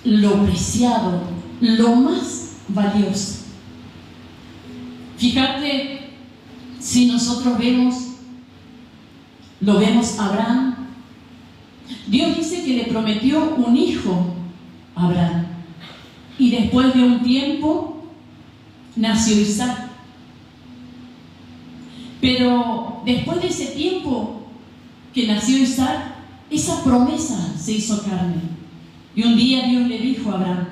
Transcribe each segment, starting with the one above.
lo preciado, lo más valioso. Fíjate, si nosotros lo vemos a Abraham, Dios dice que le prometió un hijo a Abraham, y después de un tiempo nació Isaac. Pero después de ese tiempo que nació Isaac, esa promesa se hizo carne. Y un día Dios le dijo a Abraham,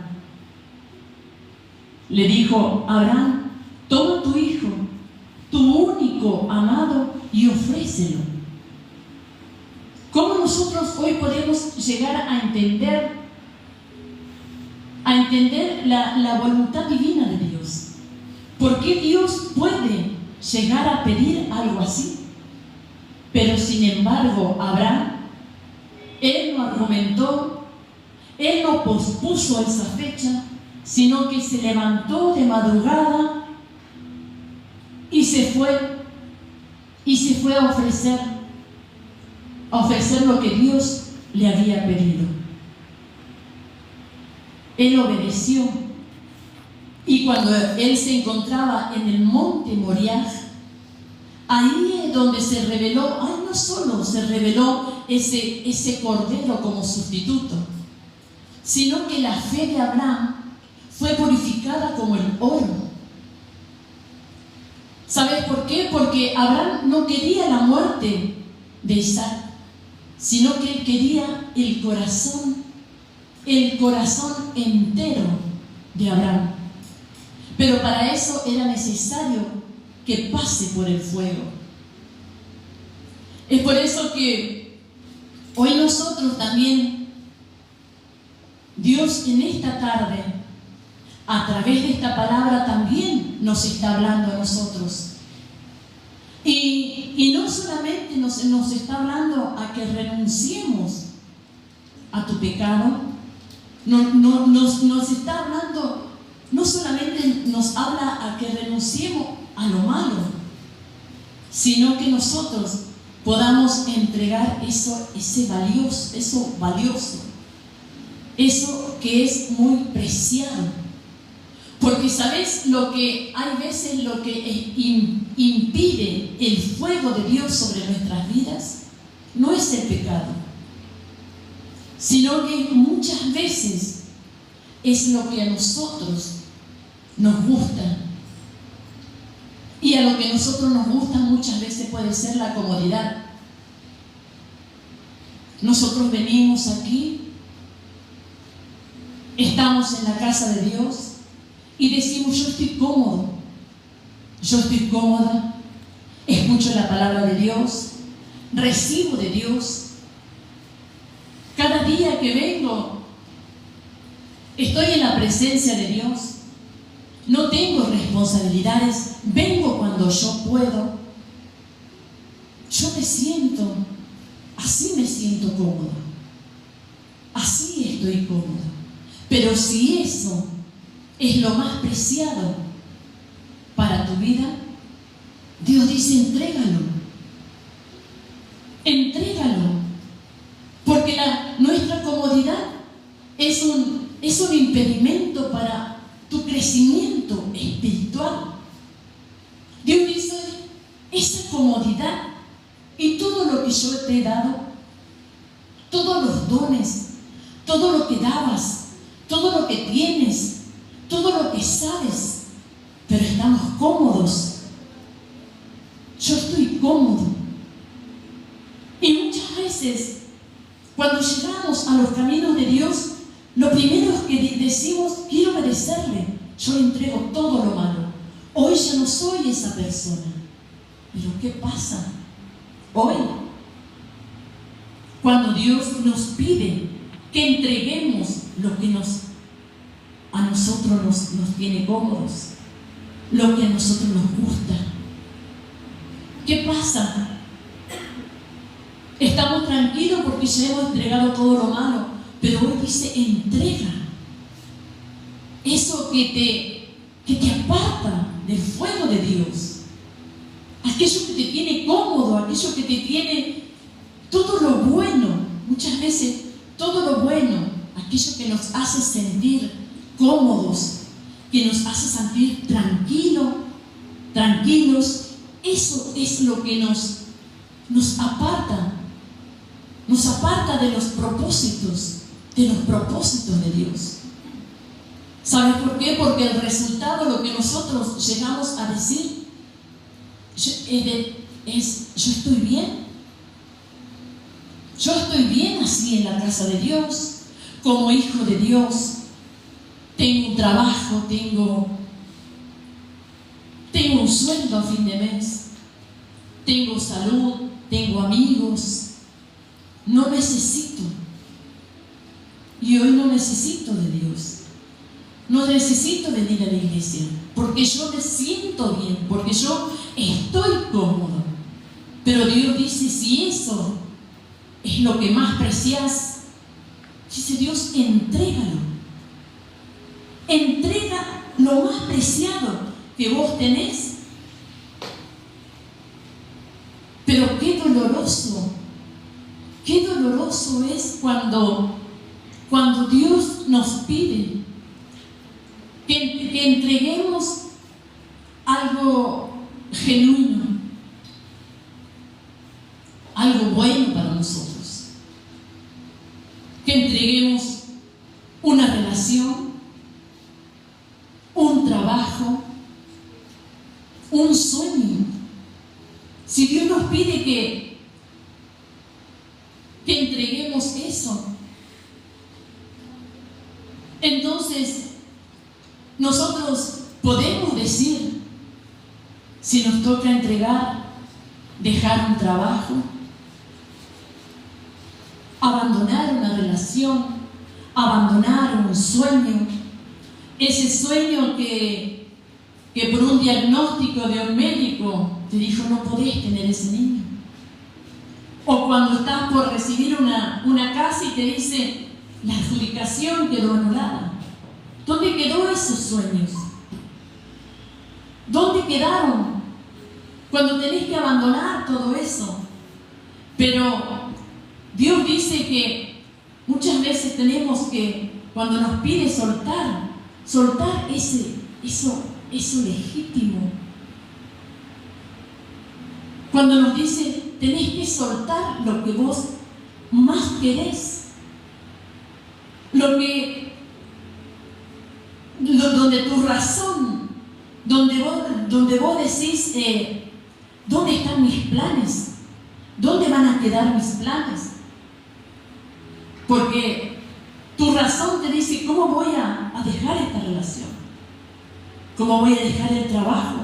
Abraham, toma tu hijo, tu único amado, y ofrécelo. ¿Cómo nosotros hoy podemos llegar a entender la voluntad divina de Dios? ¿Por qué Dios puede llegar a pedir algo así? Pero sin embargo, Abraham, él no argumentó, él no pospuso esa fecha, sino que se levantó de madrugada y se fue a ofrecer lo que Dios le había pedido. Él obedeció, y cuando él se encontraba en el monte Moriah, ahí es donde se reveló, no solo se reveló ese cordero como sustituto, sino que la fe de Abraham fue purificada como el oro. ¿Sabes por qué? Porque Abraham no quería la muerte de Isaac, sino que él quería el corazón entero de Abraham. Pero para eso era necesario que pase por el fuego. Es por eso que hoy nosotros también, Dios en esta tarde, a través de esta palabra, también nos está hablando a nosotros. Y no solamente nos está hablando a que renunciemos a tu pecado, nos está hablando, no solamente nos habla a que renunciemos a lo malo, sino que nosotros podamos entregar eso valioso, eso que es muy preciado. Porque ¿sabes lo que hay veces lo que impide el fuego de Dios sobre nuestras vidas? No es el pecado, sino que muchas veces es lo que a nosotros nos gusta. Y a lo que a nosotros nos gusta muchas veces puede ser la comodidad. Nosotros venimos aquí, estamos en la casa de Dios y decimos: yo estoy cómodo, yo estoy cómoda, escucho la palabra de Dios, recibo de Dios. Cada día que vengo, estoy en la presencia de Dios. No tengo responsabilidades, vengo cuando yo puedo. Yo así me siento cómoda, así estoy cómoda. Pero si eso es lo más preciado para tu vida, Dios dice: entrégalo, porque nuestra comodidad es un impedimento para tu crecimiento espiritual. Dios dice: esa comodidad y todo lo que yo te he dado, todos los dones, todo lo que dabas, todo lo que tienes, todo lo que sabes, pero estamos cómodos. Yo estoy cómodo. Y muchas veces, cuando llegamos a los caminos de Dios, lo primero es que decimos: quiero obedecerle, yo le entrego todo lo malo. Hoy ya no soy esa persona. Pero ¿qué pasa hoy? Cuando Dios nos pide que entreguemos lo que a nosotros nos tiene cómodos, lo que a nosotros nos gusta. ¿Qué pasa? Estamos tranquilos porque ya hemos entregado todo lo malo, pero hoy dice: entrega eso que te aparta del fuego de Dios, aquello que te tiene cómodo, aquello que te tiene todo lo bueno. Muchas veces todo lo bueno, aquello que nos hace sentir cómodos, que nos hace sentir tranquilos, eso es lo que nos aparta de los propósitos de Dios. ¿Sabes por qué? Porque el resultado, lo que nosotros llegamos a decir, es yo estoy bien. Yo estoy bien así en la casa de Dios, como hijo de Dios. Tengo un trabajo, tengo un sueldo a fin de mes, tengo salud, tengo amigos. No necesito. Y hoy no necesito de Dios. No necesito venir a la iglesia, porque yo me siento bien, porque yo estoy cómodo. Pero Dios dice, si eso es lo que más precias, dice Dios, entrégalo. Entrega lo más preciado que vos tenés. Pero qué doloroso es cuando Dios nos pide que entreguemos algo genuino, algo bueno para nosotros, que entreguemos una relación, un trabajo, un sueño. Si Dios nos pide que entreguemos eso, entonces nosotros podemos decir, si nos toca dejar un trabajo, abandonar una relación, abandonar un sueño, ese sueño que por un diagnóstico de un médico te dijo no podés tener ese niño. O cuando estás por recibir una casa y te dice la adjudicación quedó anulada. ¿Dónde quedó esos sueños? ¿Dónde quedaron? Cuando tenés que abandonar todo eso. Pero Dios dice que muchas veces tenemos que, cuando nos pide soltar eso legítimo. Cuando nos dice, tenés que soltar lo que vos más querés. Donde tu razón, donde vos decís, ¿dónde están mis planes? ¿Dónde van a quedar mis planes? Porque tu razón te dice, ¿cómo voy a dejar esta relación? ¿Cómo voy a dejar el trabajo?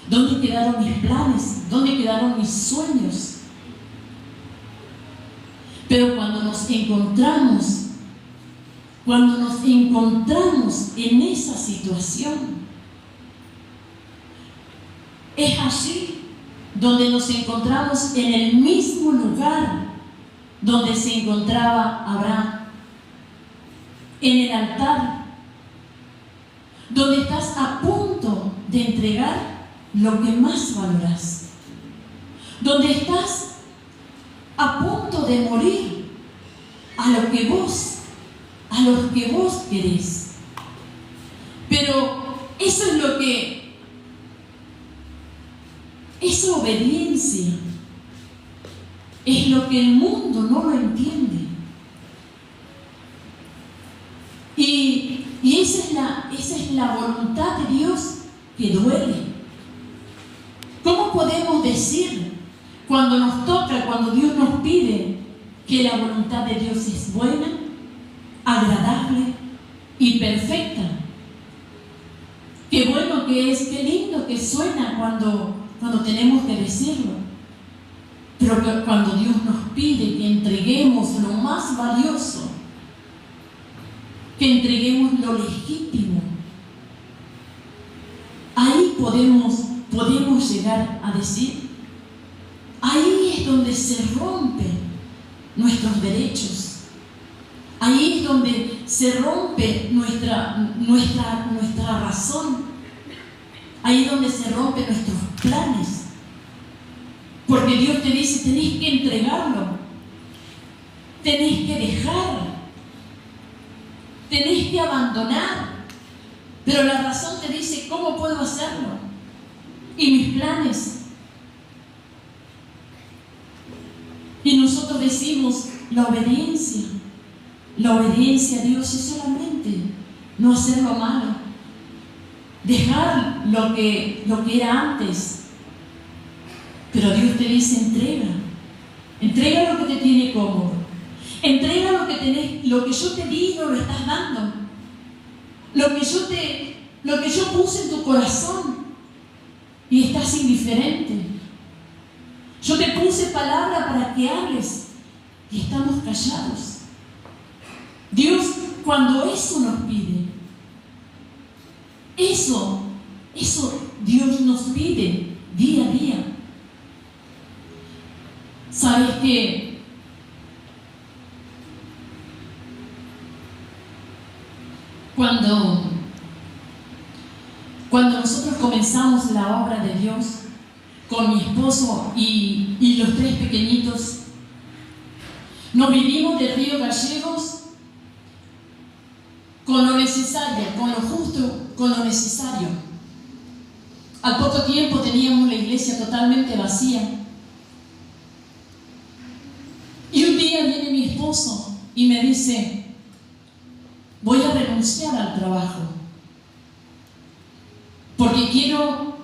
¿Dónde quedaron mis planes? ¿Dónde quedaron mis sueños? Pero cuando nos encontramos en esa situación, es allí donde nos encontramos en el mismo lugar donde se encontraba Abraham, en el altar, donde estás a punto de entregar lo que más valoras, donde estás a punto de morir a lo que vos querés. Pero eso es lo que, esa obediencia es lo que el mundo no lo entiende. Y esa es la voluntad de Dios que duele. ¿Cómo podemos decir cuando nos toca, cuando Dios nos pide que la voluntad de Dios es buena, agradable y perfecta? Qué bueno que es, qué lindo que suena cuando tenemos que decirlo. Pero que cuando Dios nos pide que entreguemos lo más valioso, que entreguemos lo legítimo, ahí podemos llegar a decir, ahí es donde se rompen nuestros derechos, ahí es donde se rompe nuestra razón, ahí es donde se rompen nuestros planes, porque Dios te dice, tenés que entregarlo, tenés que dejar. tenés que abandonar. Pero la razón te dice, ¿cómo puedo hacerlo? Y mis planes. Y nosotros decimos, la obediencia a Dios es solamente no hacer lo malo, dejar lo que era antes. Pero Dios te dice, entrega lo que te tiene cómodo, entrega lo que yo te di no lo estás dando, lo que yo puse en tu corazón y estás indiferente. Yo te puse palabra para que hables y estamos callados. Dios, cuando eso nos pide, eso Dios nos pide día a día. ¿Sabes qué? Cuando nosotros comenzamos la obra de Dios con mi esposo y los 3 pequeñitos, nos vinimos de Río Gallegos con lo necesario, con lo justo, con lo necesario. Al poco tiempo teníamos la iglesia totalmente vacía. Y un día viene mi esposo y me dice, voy a renunciar al trabajo porque quiero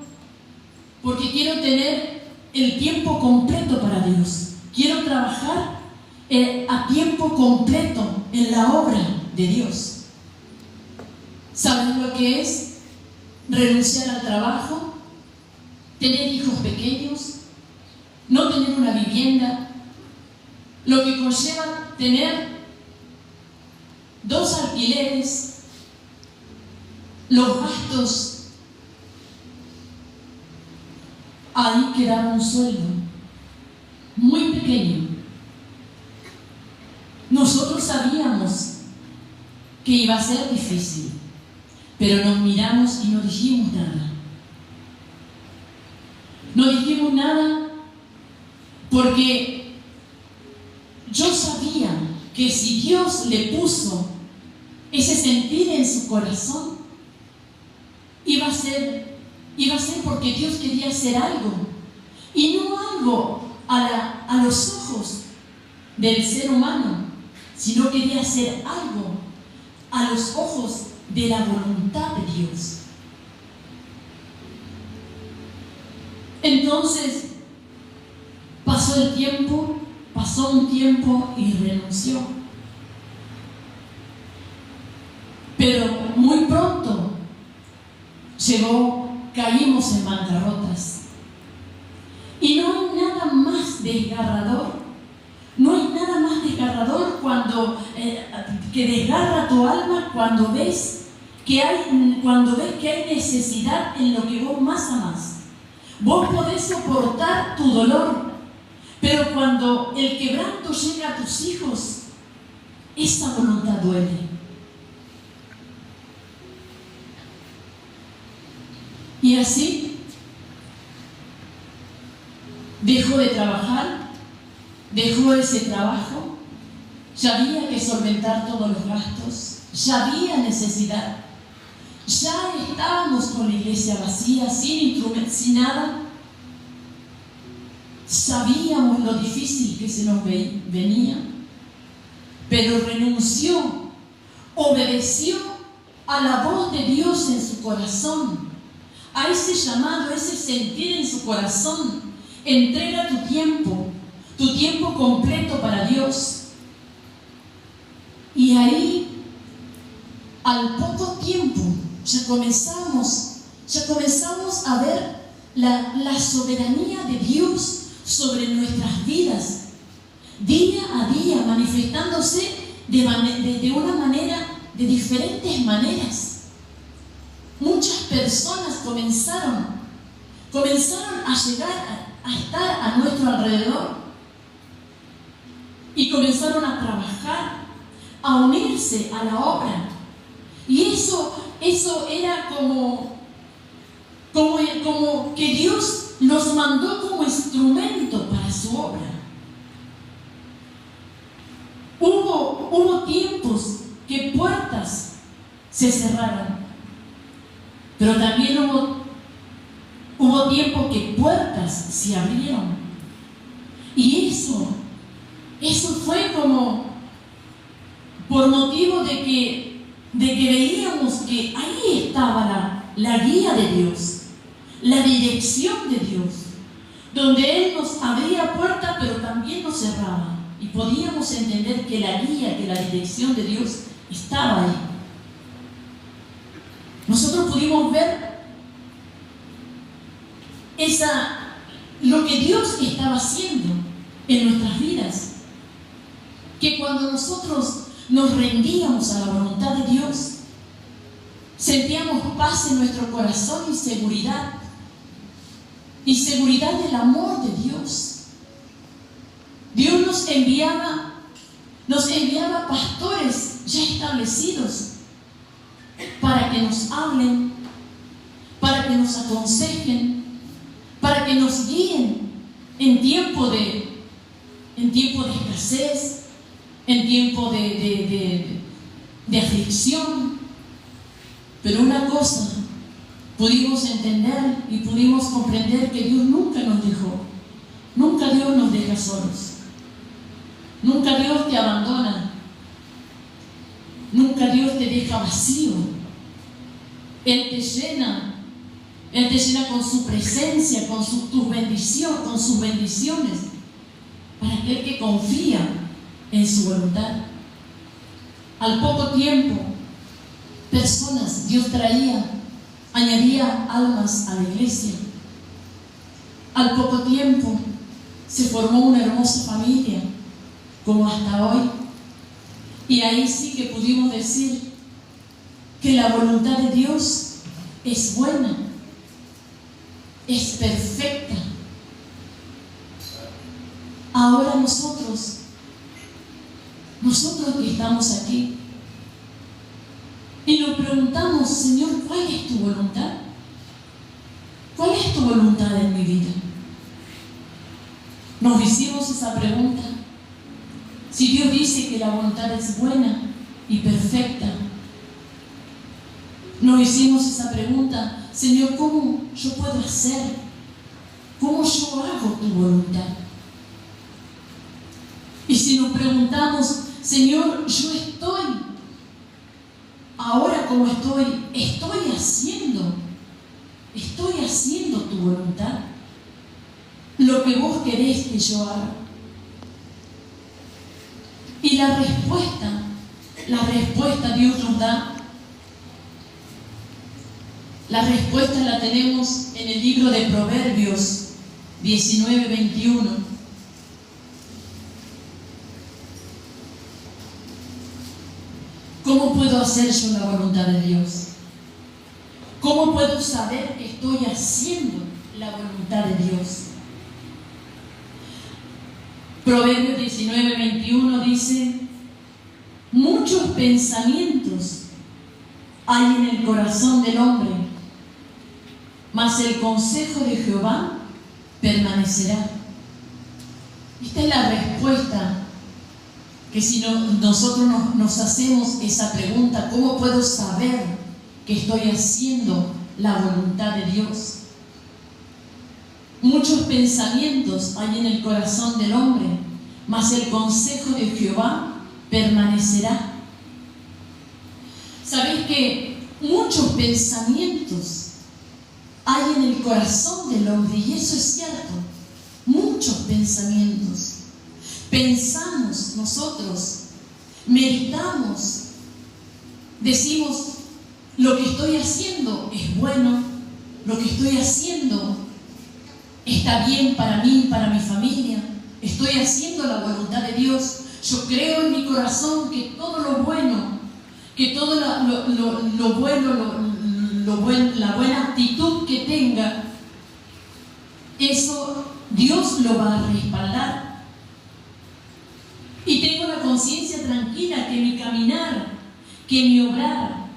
tener el tiempo completo para Dios. Quiero trabajar a tiempo completo en la obra de Dios. ¿Saben lo que es renunciar al trabajo? Tener hijos pequeños, no tener una vivienda, lo que conlleva tener 2 alquileres, los gastos. Ahí quedaba un sueldo muy pequeño. Nosotros sabíamos que iba a ser difícil, pero nos miramos y no dijimos nada. No dijimos nada porque yo sabía que si Dios le puso ese sentir en su corazón, iba a ser porque Dios quería hacer algo, y no algo a los ojos del ser humano, sino quería hacer algo a los ojos de la voluntad de Dios. Entonces pasó un tiempo y renunció. Pero muy pronto caímos en bancarrotas. Y no hay nada más desgarrador, que desgarra tu alma cuando ves que hay necesidad en lo que vos más amás. Vos podés soportar tu dolor, pero cuando el quebranto llega a tus hijos, esa voluntad duele. Y así dejó de trabajar, dejó ese trabajo, ya había que solventar todos los gastos, ya había necesidad, ya estábamos con la iglesia vacía, sin instrumentos, sin nada. Sabíamos lo difícil que se nos venía, pero renunció, obedeció a la voz de Dios en su corazón, a ese llamado, ese sentir en su corazón. Entrega tu tiempo completo para Dios. Y ahí, al poco tiempo, ya comenzamos a ver la soberanía de Dios sobre nuestras vidas, día a día, manifestándose de una manera, de diferentes maneras. Muchas personas comenzaron a llegar a estar a nuestro alrededor y comenzaron a trabajar, a unirse a la obra. Y eso era como que Dios nos mandó como instrumento para su obra. Hubo tiempos que puertas se cerraron. Pero también hubo tiempo que puertas se abrieron. Y eso fue como por motivo de que veíamos que ahí estaba la guía de Dios, la dirección de Dios, donde Él nos abría puertas pero también nos cerraba. Y podíamos entender que la guía, que la dirección de Dios estaba ahí. Nosotros pudimos ver lo que Dios estaba haciendo en nuestras vidas. Que cuando nosotros nos rendíamos a la voluntad de Dios, sentíamos paz en nuestro corazón y seguridad del amor de Dios. Dios nos enviaba pastores ya establecidos para que nos hablen, para que nos aconsejen, para que nos guíen en tiempo de escasez, en tiempo de aflicción. Pero una cosa pudimos entender y pudimos comprender, que Dios nunca nos dejó. Nunca Dios nos deja solos. Nunca Dios te abandona. Nunca Dios te deja vacío. Él te llena con su presencia, con sus bendiciones, para aquel que confía en su voluntad. Al poco tiempo, personas, Dios añadía almas a la iglesia. Al poco tiempo se formó una hermosa familia, como hasta hoy. Y ahí sí que pudimos decir que la voluntad de Dios es buena, es perfecta. Ahora nosotros que estamos aquí y nos preguntamos: Señor, ¿cuál es tu voluntad? ¿Cuál es tu voluntad en mi vida? Nos hicimos esa pregunta. Si Dios dice que la voluntad es buena y perfecta, nos hicimos esa pregunta: Señor, ¿cómo yo puedo hacer? ¿Cómo yo hago tu voluntad? Y si nos preguntamos: Señor, yo ahora como estoy haciendo tu voluntad, lo que vos querés que yo haga. Y la respuesta Dios nos da. La respuesta la tenemos en el libro de Proverbios 19:21. ¿Cómo puedo hacer yo la voluntad de Dios? ¿Cómo puedo saber que estoy haciendo la voluntad de Dios? Proverbios 19:21 dice: muchos pensamientos hay en el corazón del hombre, mas el consejo de Jehová permanecerá. Esta es la respuesta que si nosotros nos hacemos esa pregunta: ¿cómo puedo saber que estoy haciendo la voluntad de Dios? Muchos pensamientos hay en el corazón del hombre, mas el consejo de Jehová permanecerá. ¿Sabéis que muchos pensamientos hay en el corazón del hombre? Y eso es cierto. Muchos pensamientos. Pensamos nosotros, meditamos, decimos: lo que estoy haciendo es bueno, lo que estoy haciendo está bien para mí, para mi familia, estoy haciendo la voluntad de Dios. Yo creo en mi corazón que todo lo bueno, que todo lo bueno, la buena actitud que tenga, eso Dios lo va a respaldar. Y tengo la conciencia tranquila que mi caminar, que mi obrar,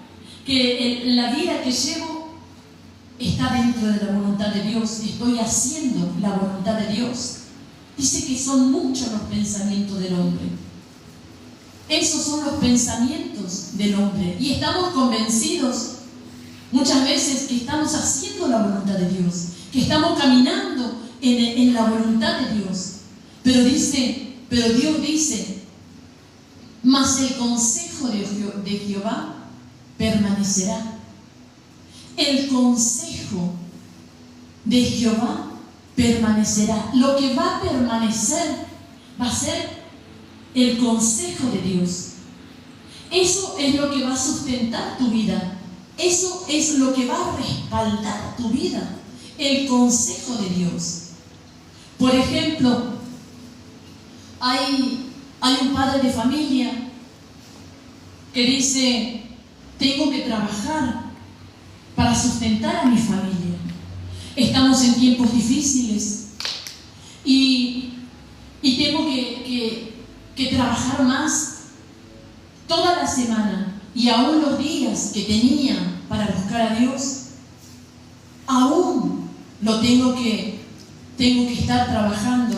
que la vida que llevo está dentro de la voluntad de Dios. Estoy haciendo la voluntad de Dios. Dice que son muchos los pensamientos del hombre. Esos son los pensamientos del hombre y estamos convencidos muchas veces que estamos haciendo la voluntad de Dios, que estamos caminando en la voluntad de Dios. Pero Dios dice, mas el consejo de Jehová permanecerá. El consejo de Jehová permanecerá. Lo que va a permanecer va a ser el consejo de Dios. Eso es lo que va a sustentar tu vida. Eso es lo que va a respaldar tu vida. El consejo de Dios. Por ejemplo, hay un padre de familia que dice, tengo que trabajar para sustentar a mi familia. Estamos en tiempos difíciles y tengo que trabajar más toda la semana, y aún los días que tenía para buscar a Dios, aún lo tengo que estar trabajando,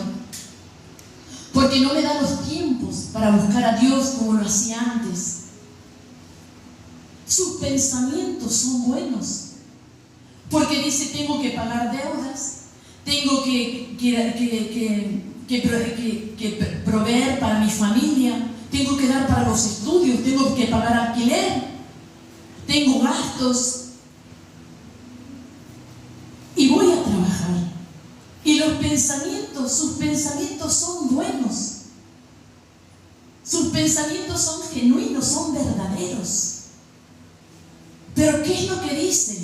porque no me da los tiempos para buscar a Dios como lo hacía antes. Sus pensamientos son buenos, porque dice, tengo que pagar deudas, tengo que proveer para mi familia, tengo que dar para los estudios, tengo que pagar alquiler, tengo gastos y voy a trabajar. Y sus pensamientos son buenos, sus pensamientos son genuinos, son verdaderos. Pero ¿qué es lo que dice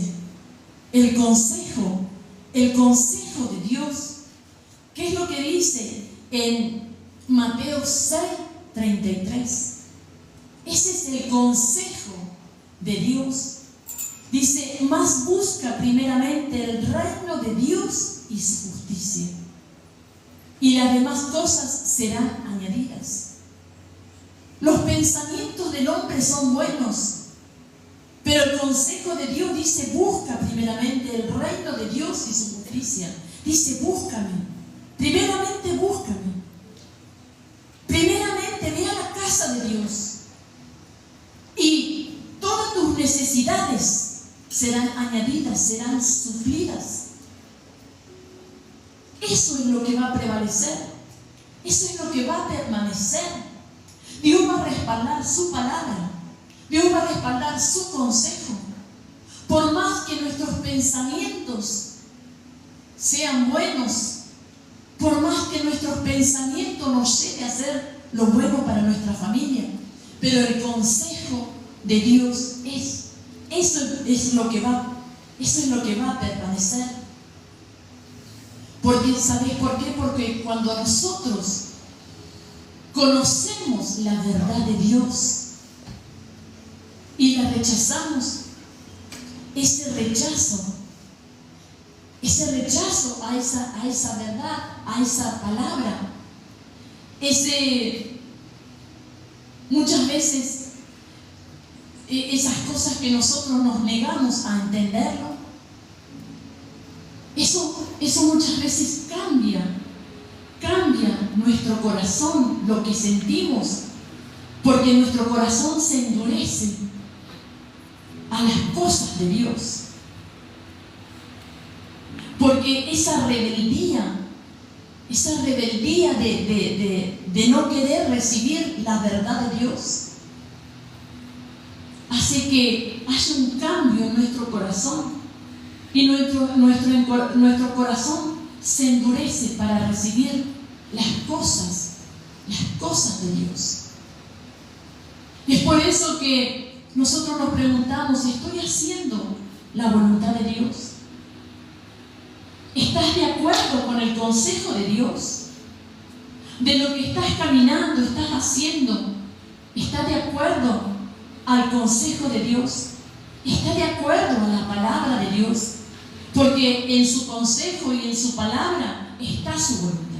el consejo de Dios? ¿Qué es lo que dice en Mateo 6:33? Ese es el consejo de Dios. Dice, mas busca primeramente el reino de Dios y su justicia, y las demás cosas serán añadidas. Los pensamientos del hombre son buenos, pero el consejo de Dios dice, busca primeramente el reino de Dios y su justicia. Dice, búscame, primeramente búscame. Primeramente ve a la casa de Dios y todas tus necesidades serán añadidas, serán suplidas. Eso es lo que va a prevalecer, eso es lo que va a permanecer. Dios va a respaldar su palabra, Dios va a respaldar su consejo. Por más que nuestros pensamientos sean buenos, por más que nuestros pensamientos nos lleven a hacer lo bueno para nuestra familia, pero el consejo de Dios eso es lo que va a permanecer. Porque, ¿sabéis por qué? Porque cuando nosotros conocemos la verdad de Dios y la rechazamos, ese rechazo a esa verdad, a esa palabra, muchas veces esas cosas que nosotros nos negamos a entenderlo, eso muchas veces cambia nuestro corazón, lo que sentimos, porque nuestro corazón se endurece a las cosas de Dios. Porque esa rebeldía de no querer recibir la verdad de Dios hace que haya un cambio en nuestro corazón, y nuestro corazón se endurece para recibir las cosas de Dios. Y es por eso que nosotros nos preguntamos, ¿estoy haciendo la voluntad de Dios? ¿Estás de acuerdo con el consejo de Dios? ¿De lo que estás caminando, estás haciendo, estás de acuerdo al consejo de Dios? ¿Estás de acuerdo a la palabra de Dios? Porque en su consejo y en su palabra está su voluntad.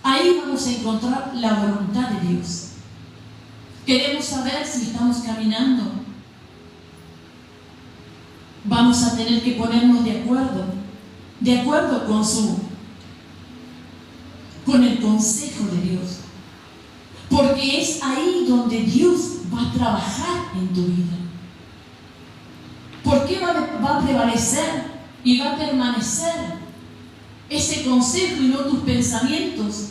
Ahí vamos a encontrar la voluntad de Dios. Queremos saber si estamos caminando. Vamos a tener que ponernos de acuerdo con el consejo de Dios. Porque es ahí donde Dios va a trabajar en tu vida. ¿Por qué va a prevalecer y va a permanecer ese consejo y no tus pensamientos?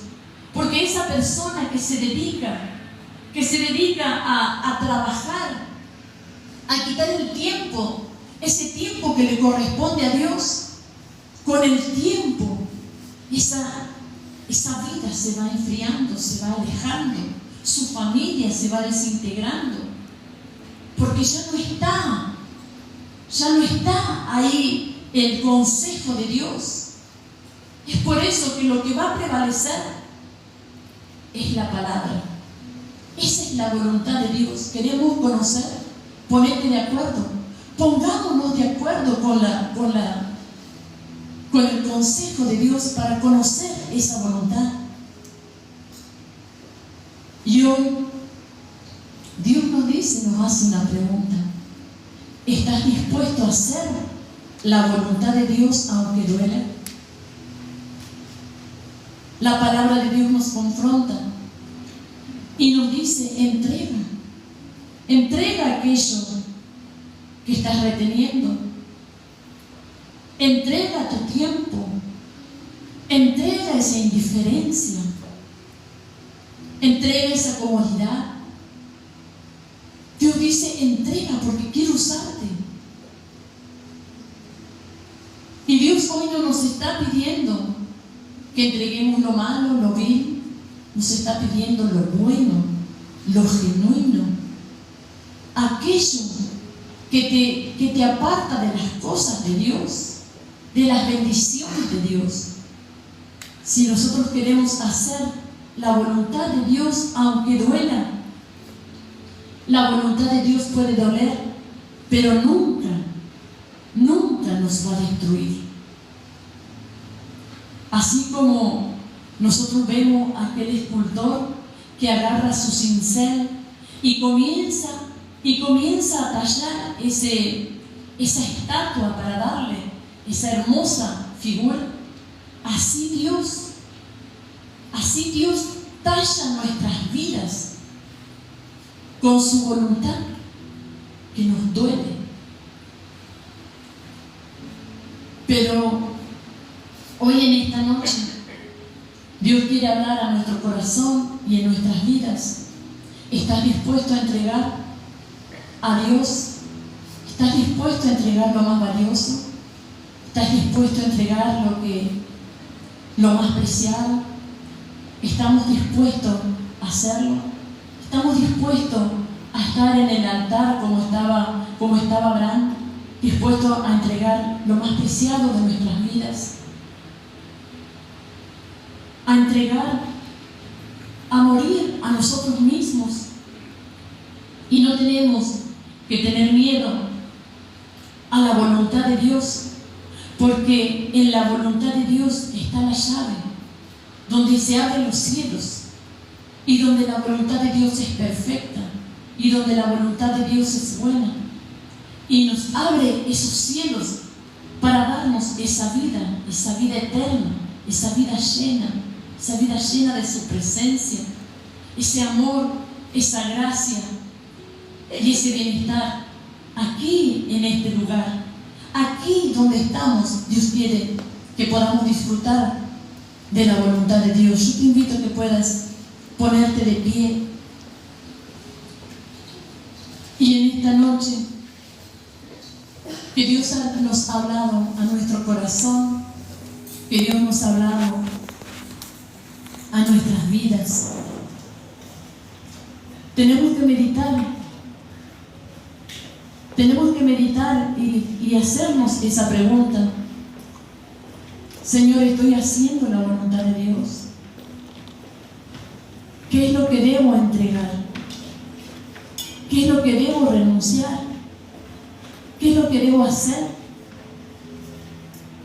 Porque esa persona que se dedica a trabajar, a quitar el tiempo, ese tiempo que le corresponde a Dios, con el tiempo, esa vida se va enfriando, se va alejando, su familia se va desintegrando, porque ya no está ahí el consejo de Dios. Es por eso que lo que va a prevalecer es la palabra. Esa es la voluntad de Dios. Queremos conocer, ponerte de acuerdo, pongámonos de acuerdo con el consejo de Dios para conocer esa voluntad. Y hoy Dios nos hace una pregunta: ¿estás dispuesto a hacer la voluntad de Dios aunque duela? La palabra de Dios nos confronta y nos dice: entrega aquello que estás reteniendo, entrega tu tiempo, entrega esa indiferencia, entrega esa comodidad. Dios dice: entrega, porque quiero usarte. Y Dios hoy no nos está pidiendo que entreguemos lo malo, lo vil, nos está pidiendo lo bueno, lo genuino, aquello que te aparta de las cosas de Dios, de las bendiciones de Dios. Si nosotros queremos hacer la voluntad de Dios aunque duela, la voluntad de Dios puede doler, pero nunca nos va a destruir. Así como nosotros vemos a aquel escultor que agarra su cincel y comienza a tallar esa estatua para darle esa hermosa figura, así Dios talla nuestras vidas con su voluntad que nos duele. Pero hoy en esta noche Dios quiere hablar a nuestro corazón y en nuestras vidas. ¿Estás dispuesto a entregar a Dios? ¿Estás dispuesto a entregar lo más valioso? ¿Estás dispuesto a entregar lo más preciado? ¿Estamos dispuestos a hacerlo? ¿Estamos dispuestos a estar en el altar como estaba Abraham? ¿Dispuestos a entregar lo más preciado de nuestras vidas? A entregar, a morir a nosotros mismos. Y no tenemos que tener miedo a la voluntad de Dios, porque en la voluntad de Dios está la llave, donde se abren los cielos, y donde la voluntad de Dios es perfecta, y donde la voluntad de Dios es buena, y nos abre esos cielos para darnos esa vida eterna, esa vida llena de su presencia, ese amor, esa gracia y ese bienestar aquí en este lugar, aquí donde estamos. Dios quiere que podamos disfrutar de la voluntad de Dios. Yo te invito a que puedas ponerte de pie y en esta noche que Dios nos ha hablado a nuestro corazón, que Dios nos ha hablado a nuestras vidas. Tenemos que meditar y hacernos esa pregunta: Señor, ¿estoy haciendo la voluntad de Dios? ¿Qué es lo que debo entregar? ¿Qué es lo que debo renunciar? ¿Qué es lo que debo hacer?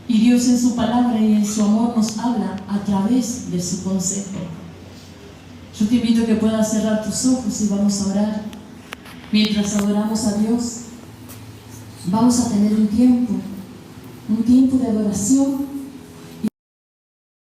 Y Dios en su palabra y en su amor nos habla a través de su consejo. Yo te invito a que puedas cerrar tus ojos y vamos a orar. Mientras adoramos a Dios, vamos a tener un tiempo de adoración